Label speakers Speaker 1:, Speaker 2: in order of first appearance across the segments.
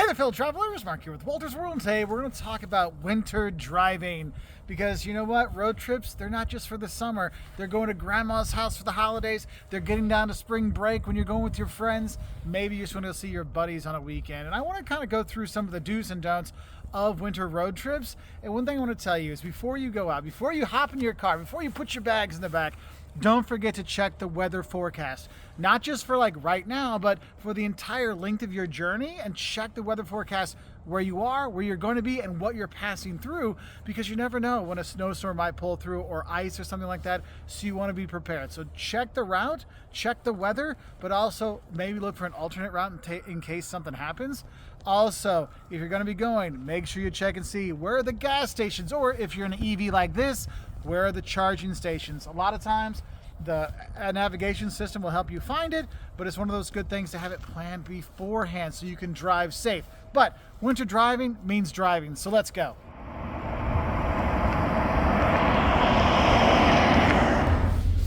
Speaker 1: Hey there, fellow travelers, Mark here with Wolters World, and today we're going to talk about winter driving, because you know what, road trips, they're not just for the summer. They're going to grandma's house for the holidays, they're getting down to spring break when you're going with your friends, maybe you just want to see your buddies on a weekend. And I want to kind of go through some of the do's and don'ts of winter road trips. And one thing I want to tell you is, before you go out, before you hop in your car, before you put your bags in the back, don't forget to check the weather forecast. Not just for like right now, but for the entire length of your journey, and check the weather forecast where you are, where you're going to be, and what you're passing through, because you never know when a snowstorm might pull through, or ice or something like that, so you want to be prepared. So check the route, check the weather, but also maybe look for an alternate route in case something happens. Also, if you're going to be going, make sure you check and see where are the gas stations, or if you're in an EV like this, where are the charging stations. A lot of times the navigation system will help you find it, but it's one of those good things to have it planned beforehand so you can drive safe. But winter driving means driving, so let's go.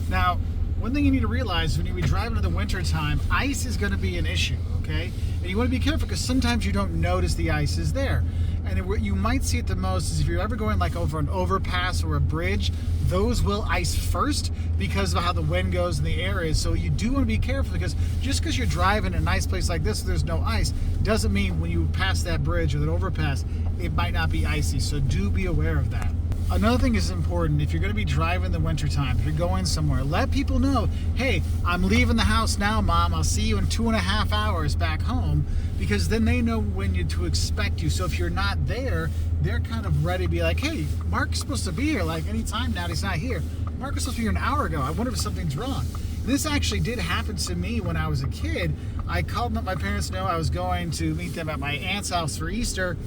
Speaker 1: Now, one thing you need to realize when you drive into the winter time, ice is going to be an issue, okay? And you want to be careful, because sometimes you don't notice the ice is there. And where you might see it the most is if you're ever going like over an overpass or a bridge. Those will ice first because of how the wind goes and the air is. So you do want to be careful, because just because you're driving in a nice place like this where there's no ice doesn't mean when you pass that bridge or that overpass it might not be icy. So do be aware of that. Another thing is important: if you're going to be driving in the wintertime, if you're going somewhere, let people know, hey, I'm leaving the house now, Mom. I'll see you in 2.5 hours back home, because then they know when to expect you. So if you're not there, they're kind of ready to be like, hey, Mark's supposed to be here like any time now. He's not here. Mark was supposed to be here an hour ago. I wonder if something's wrong. This actually did happen to me when I was a kid. I called and let my parents know I was going to meet them at my aunt's house for Easter.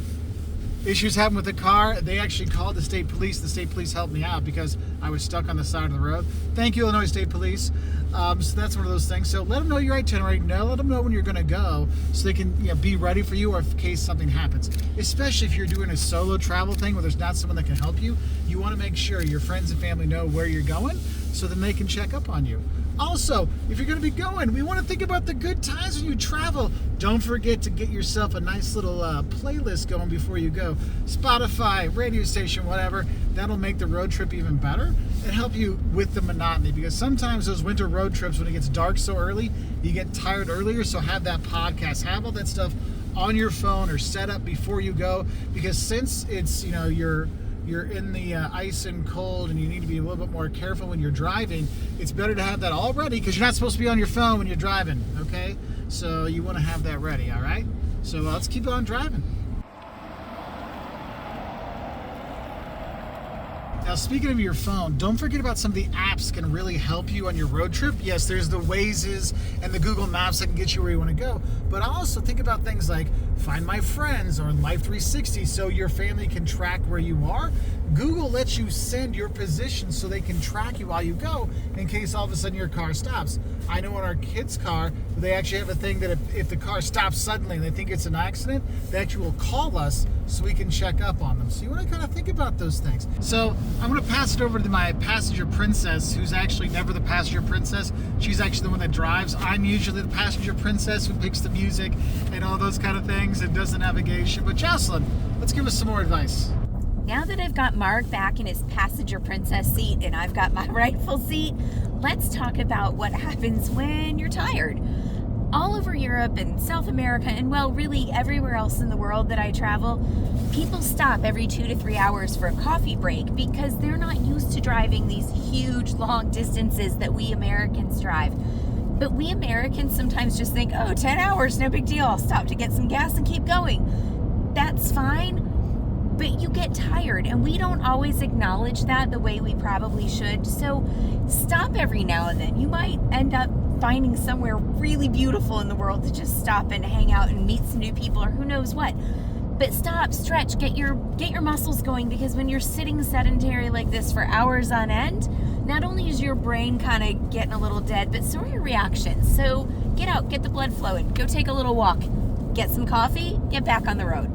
Speaker 1: Issues happened with the car. They actually called the state police. The state police helped me out because I was stuck on the side of the road. Thank you, Illinois State Police. So that's one of those things. So let them know your itinerary. Let them know when you're going to go, so they can be ready for you, or in case something happens. Especially if you're doing a solo travel thing where there's not someone that can help you, you want to make sure your friends and family know where you're going, so then they can check up on you. Also, if you're going to be going, we want to think about the good times when you travel. Don't forget to get yourself a nice little playlist going before you go. Spotify, radio station, whatever. That'll make the road trip even better and help you with the monotony, because sometimes those winter road trips, when it gets dark so early, you get tired earlier. So have that podcast, have all that stuff on your phone or set up before you go, because since it's, you're in the ice and cold, and you need to be a little bit more careful when you're driving, it's better to have that all ready, because you're not supposed to be on your phone when you're driving, okay? So you want to have that ready, all right? So let's keep on driving. Now, speaking of your phone, don't forget about some of the apps can really help you on your road trip. Yes, there's the Wazes and the Google Maps that can get you where you want to go. But also think about things like Find My Friends or Life 360, so your family can track where you are. Google lets you send your position so they can track you while you go, in case all of a sudden your car stops. I know in our kids' car, they actually have a thing that if the car stops suddenly and they think it's an accident, they actually will call us so we can check up on them. So you want to kind of think about those things. So I'm going to pass it over to my passenger princess, who's actually never the passenger princess. She's actually the one that drives. I'm usually the passenger princess who picks the music and all those kind of things and does the navigation. But Jocelyn, let's give us some more advice.
Speaker 2: Now that I've got Mark back in his passenger princess seat and I've got my rightful seat, let's talk about what happens when you're tired. All over Europe and South America, and well, really everywhere else in the world that I travel, people stop every 2 to 3 hours for a coffee break, because they're not used to driving these huge long distances that we Americans drive. But we Americans sometimes just think, 10 hours, no big deal. I'll stop to get some gas and keep going. That's fine. But you get tired, and we don't always acknowledge that the way we probably should. So stop every now and then. You might end up finding somewhere really beautiful in the world to just stop and hang out and meet some new people, or who knows what. But stop, stretch, get your muscles going, because when you're sitting sedentary like this for hours on end, not only is your brain kind of getting a little dead, but so are your reactions. So get out, get the blood flowing, go take a little walk, get some coffee, get back on the road.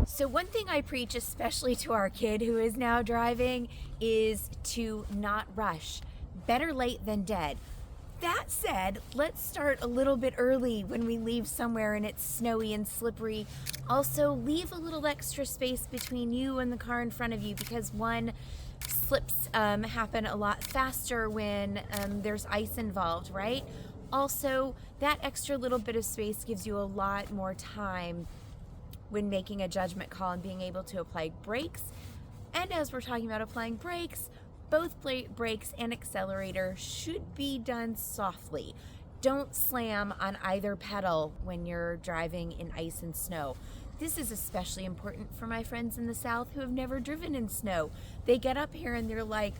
Speaker 2: So one thing I preach, especially to our kid who is now driving, is to not rush. Better late than dead. That said, let's start a little bit early when we leave somewhere and it's snowy and slippery. Also, leave a little extra space between you and the car in front of you, because one, slips happen a lot faster when there's ice involved, right? Also, that extra little bit of space gives you a lot more time when making a judgment call and being able to apply brakes. And as we're talking about applying brakes, both brakes and accelerator should be done softly. Don't slam on either pedal when you're driving in ice and snow. This is especially important for my friends in the South who have never driven in snow. They get up here and they're like,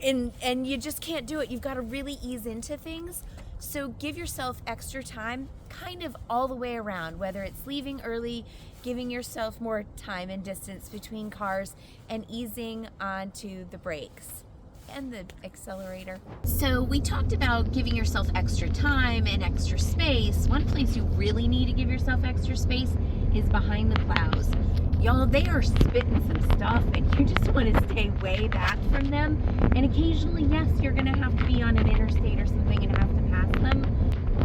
Speaker 2: and you just can't do it. You've got to really ease into things. So give yourself extra time, kind of all the way around, whether it's leaving early, giving yourself more time and distance between cars, and easing onto the brakes and the accelerator. So we talked about giving yourself extra time and extra space. One place you really need to give yourself extra space is behind the plows. Y'all, they are spitting some stuff and you just want to stay way back from them. And occasionally, yes, you're gonna have to be on an interstate or something and have to pass them.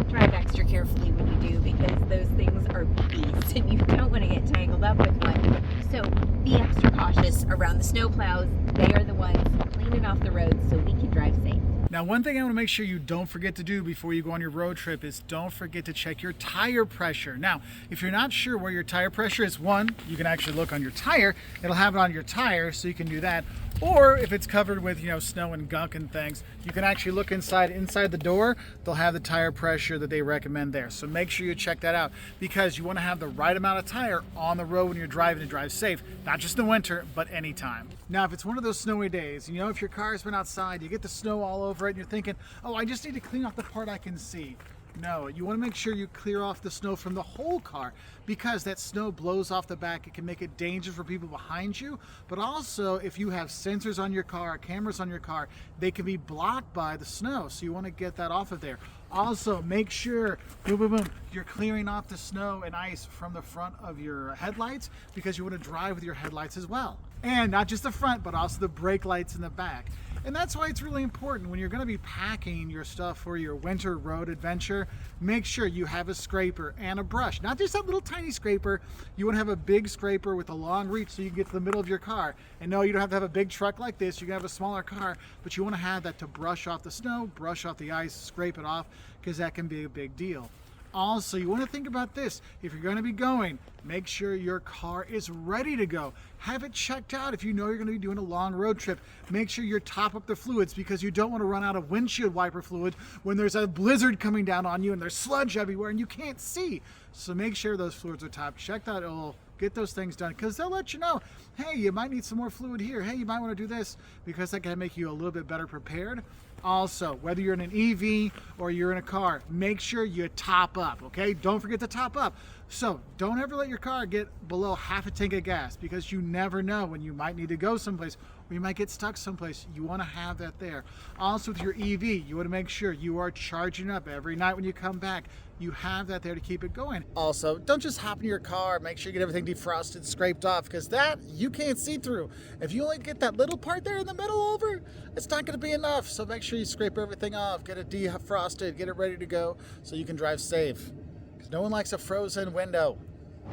Speaker 2: Drive extra carefully when you do, because those things are beasts and you don't want to get tangled up with one. So be extra cautious around the snow plows. They are the ones cleaning off the roads so we can drive safe.
Speaker 1: Now, one thing I want to make sure you don't forget to do before you go on your road trip is don't forget to check your tire pressure. Now, if you're not sure where your tire pressure is, one, you can actually look on your tire. It'll have it on your tire, so you can do that. Or if it's covered with, snow and gunk and things, you can actually look inside the door. They'll have the tire pressure that they recommend there. So make sure you check that out, because you want to have the right amount of tire on the road when you're driving to drive safe, not just in the winter, but anytime. Now, if it's one of those snowy days, if your car's been outside, you get the snow all over it and you're thinking, oh, I just need to clean off the part I can see. No, you want to make sure you clear off the snow from the whole car, because that snow blows off the back. It can make it dangerous for people behind you, but also if you have sensors on your car, cameras on your car, they can be blocked by the snow, so you want to get that off of there. Also, make sure you're clearing off the snow and ice from the front of your headlights, because you want to drive with your headlights as well. And not just the front, but also the brake lights in the back. And that's why it's really important when you're going to be packing your stuff for your winter road adventure. Make sure you have a scraper and a brush, not just that little tiny scraper. You want to have a big scraper with a long reach so you can get to the middle of your car. And no, you don't have to have a big truck like this. You can have a smaller car, but you want to have that to brush off the snow, brush off the ice, scrape it off, because that can be a big deal. Also, you want to think about this. If you're going to be going, make sure your car is ready to go. Have it checked out. If you know you're going to be doing a long road trip, make sure you top up the fluids, because you don't want to run out of windshield wiper fluid when there's a blizzard coming down on you and there's sludge everywhere and you can't see. So make sure those fluids are topped. Check that oil. Get those things done, because they'll let you know, hey, you might need some more fluid here. Hey, you might want to do this, because that can make you a little bit better prepared. Also, whether you're in an EV or you're in a car, make sure you top up, okay? Don't forget to top up. So don't ever let your car get below half a tank of gas, because you never know when you might need to go someplace, or you might get stuck someplace. You want to have that there. Also, with your EV, you want to make sure you are charging up every night when you come back. You have that there to keep it going. Also, don't just hop in your car. Make sure you get everything defrosted, scraped off, because that you can't see through. If you only get that little part there in the middle over, it's not going to be enough. So make sure you scrape everything off, get it defrosted, get it ready to go so you can drive safe. Because no one likes a frozen window.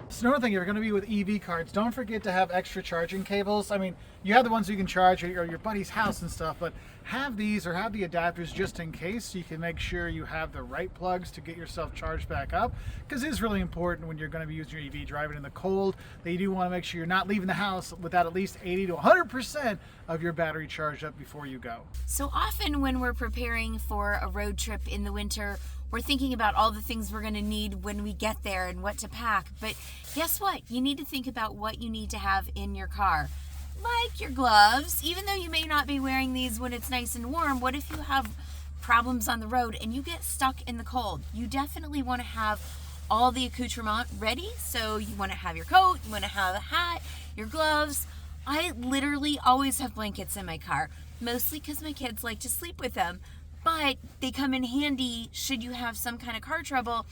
Speaker 1: So another thing, you're going to be with EV cards, don't forget to have extra charging cables. I mean, you have the ones you can charge at your buddy's house and stuff, but have these or have the adapters just in case, so you can make sure you have the right plugs to get yourself charged back up, because it is really important when you're going to be using your EV driving in the cold that you do want to make sure you're not leaving the house without at least 80 to 100% of your battery charged up before you go.
Speaker 2: So often when we're preparing for a road trip in the winter, we're thinking about all the things we're going to need when we get there and what to pack. But guess what? You need to think about what you need to have in your car. Like your gloves. Even though you may not be wearing these when it's nice and warm, what if you have problems on the road and you get stuck in the cold? You definitely want to have all the accoutrement ready. So you want to have your coat, you want to have a hat, your gloves. I literally always have blankets in my car, mostly because my kids like to sleep with them. But they come in handy should you have some kind of car trouble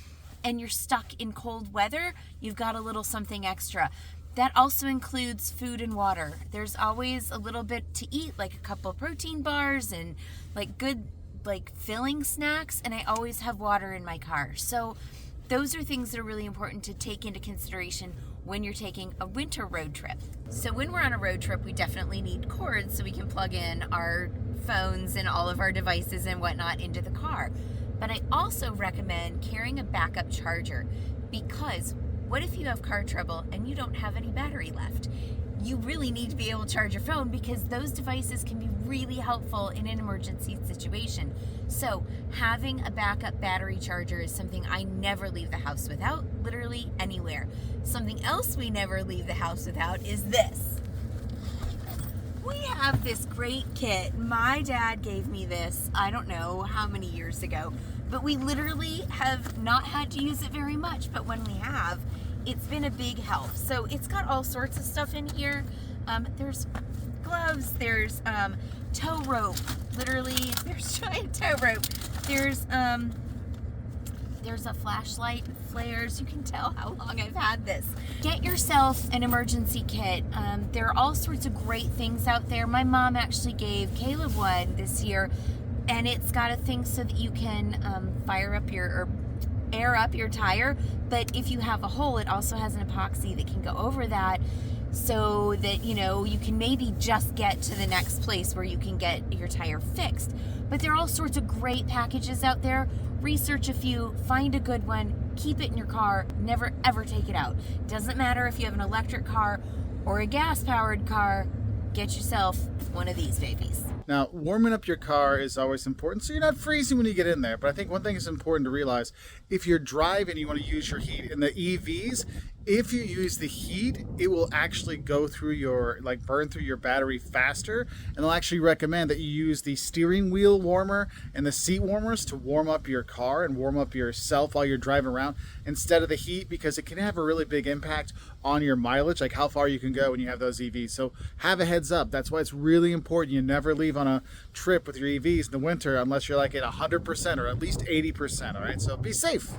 Speaker 2: and you're stuck in cold weather. You've got a little something extra. That also includes food and water. There's always a little bit to eat, like a couple protein bars and like good like filling snacks, and I always have water in my car. So those are things that are really important to take into consideration when you're taking a winter road trip. So when we're on a road trip, we definitely need cords so we can plug in our phones and all of our devices and whatnot into the car. But I also recommend carrying a backup charger, because what if you have car trouble and you don't have any battery left? You really need to be able to charge your phone, because those devices can be really helpful in an emergency situation. So having a backup battery charger is something I never leave the house without, literally anywhere. Something else we never leave the house without is this. We have this great kit. My dad gave me this, I don't know how many years ago, but we literally have not had to use it very much, but when we have, it's been a big help. So it's got all sorts of stuff in here. There's gloves, there's tow rope, literally, there's giant tow rope. There's a flashlight, flares. You can tell how long I've had this. Get yourself an emergency kit. There are all sorts of great things out there. My mom actually gave Caleb one this year, and it's got a thing so that you can air up your tire, but if you have a hole, it also has an epoxy that can go over that, so that you can maybe just get to the next place where you can get your tire fixed. But there are all sorts of great packages out there. Research a few, find a good one, keep it in your car, never ever take it out. Doesn't matter if you have an electric car or a gas powered car, get yourself one of these babies.
Speaker 1: Now, warming up your car is always important, so you're not freezing when you get in there. But I think one thing is important to realize: if you're driving, you want to use your heat. In the EVs, if you use the heat, it will actually go through burn through your battery faster. And they'll actually recommend that you use the steering wheel warmer and the seat warmers to warm up your car and warm up yourself while you're driving around, instead of the heat, because it can have a really big impact on your mileage, like how far you can go when you have those EVs. So have a heads up. That's why it's really important you never leave on a trip with your EVs in the winter unless you're like at 100% or at least 80%. All right, so be safe.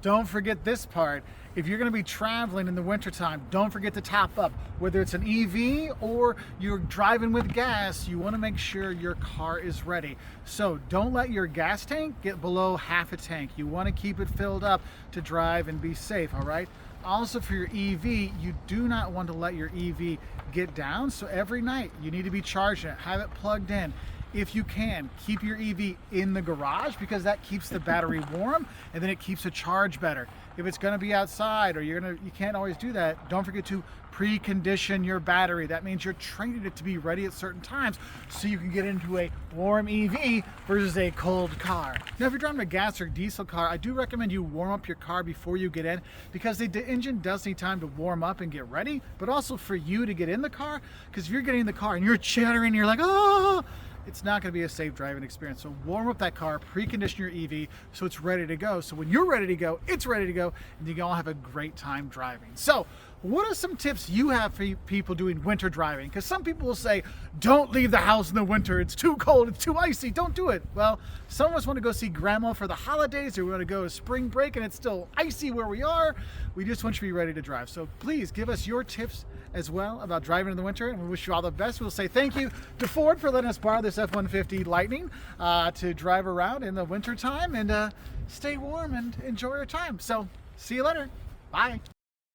Speaker 1: Don't forget this part. If you're going to be traveling in the wintertime, don't forget to top up. Whether it's an EV or you're driving with gas, you want to make sure your car is ready. So don't let your gas tank get below half a tank. You want to keep it filled up to drive and be safe, all right? Also, for your EV, you do not want to let your EV get down. So every night you need to be charging it, have it plugged in. If you can, keep your EV in the garage, because that keeps the battery warm and then it keeps it charged better. If it's going to be outside or you can't always do that, don't forget to precondition your battery. That means you're training it to be ready at certain times so you can get into a warm EV versus a cold car. Now, if you're driving a gas or diesel car, I do recommend you warm up your car before you get in, because the engine does need time to warm up and get ready, but also for you to get in the car, because if you're getting in the car and you're chattering, you're like, oh, it's not going to be a safe driving experience. So warm up that car, precondition your EV so it's ready to go. So when you're ready to go, it's ready to go, and you can all have a great time driving. So what are some tips you have for people doing winter driving? Because some people will say, don't leave the house in the winter. It's too cold. It's too icy. Don't do it. Well, some of us want to go see grandma for the holidays, or we want to go to spring break and it's still icy where we are. We just want you to be ready to drive. So please give us your tips as well about driving in the winter, and we wish you all the best. We'll say thank you to Ford for letting us borrow this F-150 Lightning to drive around in the winter time and stay warm and enjoy your time. So see you later. Bye.